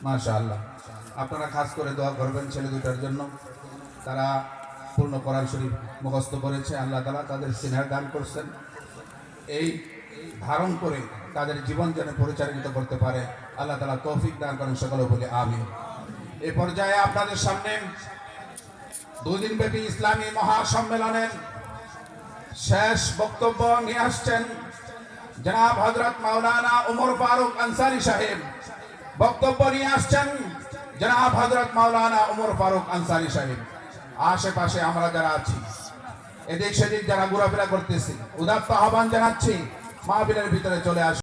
মাশাআল্লাহ, আপনারা খাস করে দোয়া করবেন ছেলে দুটার জন্য। তারা পূর্ণ কোরআন শরীফ মুখস্থ করেছে, আল্লাহ তাআলা তাদের সিনাহ দান করছেন। এই ধারণ করে তাদের জীবন যেন পরিচালিত করতে পারে আল্লাহ তাআলা তৌফিক দান করেন, সকলে বলে আমিন। এই পর্যায়ে আপনাদের সামনে 2 দিন ব্যাপী ইসলামী মহাসম্মেলনের শেষ বক্তব্য নিয়ে আসছেন জনাব হযরত মাওলানা উমর ফারুক আনসারী সাহেব। বক্তব্য নিয়ে আসছেন জনাব হযরত মাওলানা উমর ফারুক আনসারী সাহেব। আশেপাশে আমরা যারা আছি, এদিক সেদিক যারা ঘোরাফেরা করতেছি, উদাত্ত আহ্বান জানাচ্ছি মাহফিলের ভিতরে চলে আসুন।